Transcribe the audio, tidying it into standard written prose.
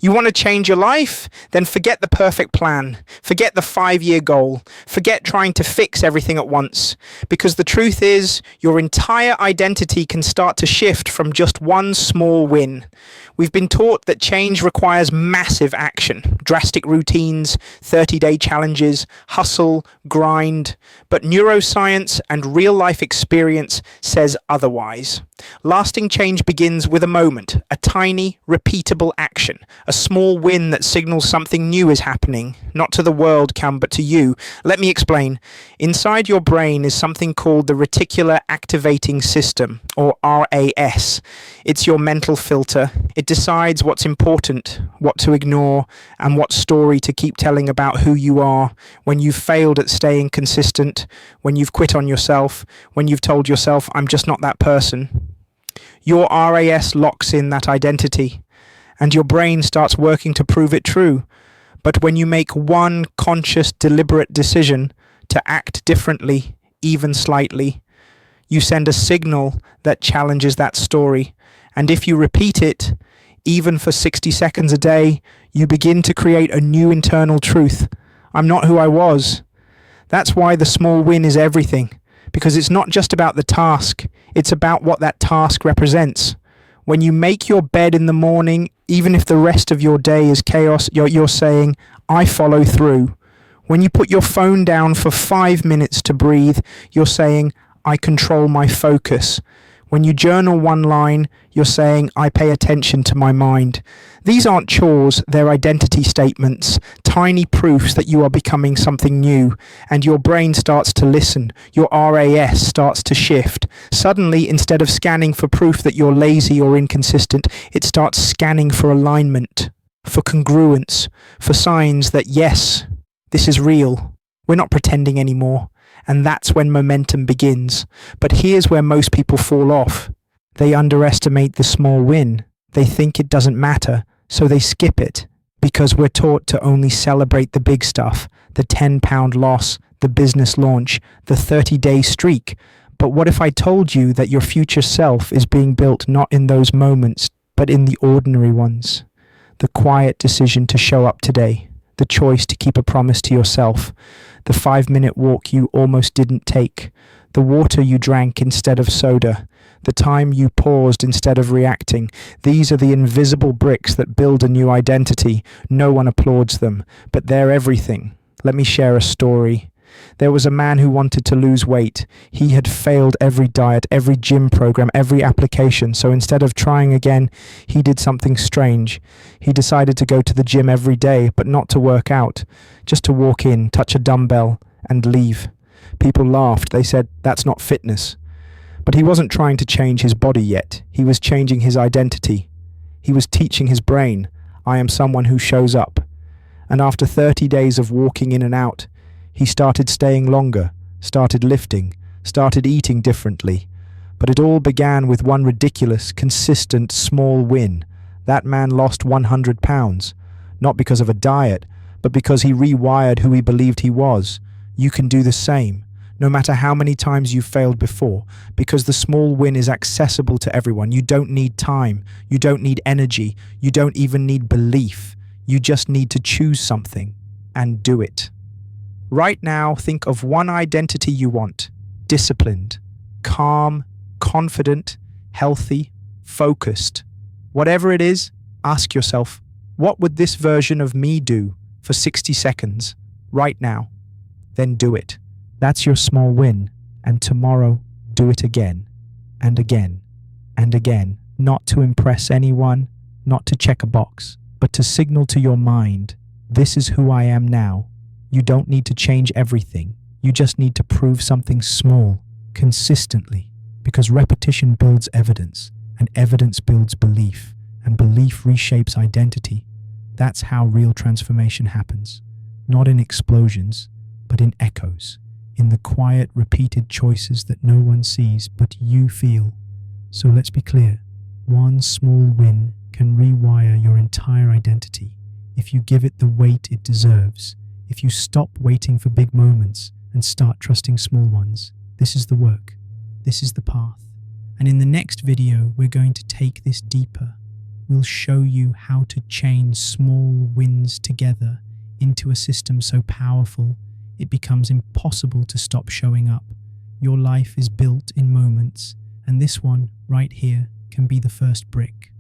You want to change your life? Then forget the perfect plan. Forget the 5-year goal. Forget trying to fix everything at once. Because the truth is, your entire identity can start to shift from just one small win. We've been taught that change requires massive action, drastic routines, 30-day challenges, hustle, grind. But neuroscience and real-life experience says otherwise. Lasting change begins with a moment, a tiny, repeatable action, a small win that signals something new is happening, not to the world, Cam, but to you. Let me explain. Inside your brain is something called the Reticular Activating System, or RAS. It's your mental filter. It decides what's important, what to ignore, and what story to keep telling about who you are when you've failed at staying consistent, when you've quit on yourself, when you've told yourself, I'm just not that person. Your RAS locks in that identity, and your brain starts working to prove it true. But when you make one conscious, deliberate decision to act differently, even slightly, you send a signal that challenges that story. And if you repeat it, even for 60 seconds a day, you begin to create a new internal truth. I'm not who I was. That's why the small win is everything. Because it's not just about the task, it's about what that task represents. When you make your bed in the morning, even if the rest of your day is chaos, you're saying, I follow through. When you put your phone down for 5 minutes to breathe, you're saying, I control my focus. When you journal one line, you're saying, I pay attention to my mind. These aren't chores, they're identity statements, tiny proofs that you are becoming something new, and your brain starts to listen, your RAS starts to shift. Suddenly, instead of scanning for proof that you're lazy or inconsistent, it starts scanning for alignment, for congruence, for signs that yes, this is real. We're not pretending anymore. And that's when momentum begins. But here's where most people fall off. They underestimate the small win. They think it doesn't matter, so they skip it. Because we're taught to only celebrate the big stuff, the 10-pound loss, the business launch, the 30-day streak. But what if I told you that your future self is being built not in those moments, but in the ordinary ones? The quiet decision to show up today. The choice to keep a promise to yourself, the 5-minute walk you almost didn't take, the water you drank instead of soda, the time you paused instead of reacting. These are the invisible bricks that build a new identity. No one applauds them, but they're everything. Let me share a story. There was a man who wanted to lose weight. He had failed every diet, every gym program, every application. So instead of trying again, he did something strange. He decided to go to the gym every day, but not to work out, just to walk in, touch a dumbbell, and leave. People laughed. They said, that's not fitness. But he wasn't trying to change his body yet. He was changing his identity. He was teaching his brain, I am someone who shows up. And after 30 days of walking in and out, he started staying longer, started lifting, started eating differently. But it all began with one ridiculous, consistent, small win. That man lost 100 pounds, not because of a diet, but because he rewired who he believed he was. You can do the same, no matter how many times you've failed before, because the small win is accessible to everyone. You don't need time, you don't need energy, you don't even need belief. You just need to choose something and do it. Right now, think of one identity you want. Disciplined, calm, confident, healthy, focused. Whatever it is, ask yourself, what would this version of me do for 60 seconds right now? Then do it. That's your small win. And tomorrow, do it again and again and again. Not to impress anyone, not to check a box, but to signal to your mind, this is who I am now. You don't need to change everything. You just need to prove something small, consistently, because repetition builds evidence, and evidence builds belief, and belief reshapes identity. That's how real transformation happens. Not in explosions, but in echoes, in the quiet, repeated choices that no one sees, but you feel. So let's be clear. One small win can rewire your entire identity if you give it the weight it deserves. If you stop waiting for big moments and start trusting small ones. This is the work. This is the path. And in the next video, we're going to take this deeper. will show you how to chain small wins together into a system so powerful it becomes impossible to stop showing up. Your life is built in moments, and this one right here can be the first brick.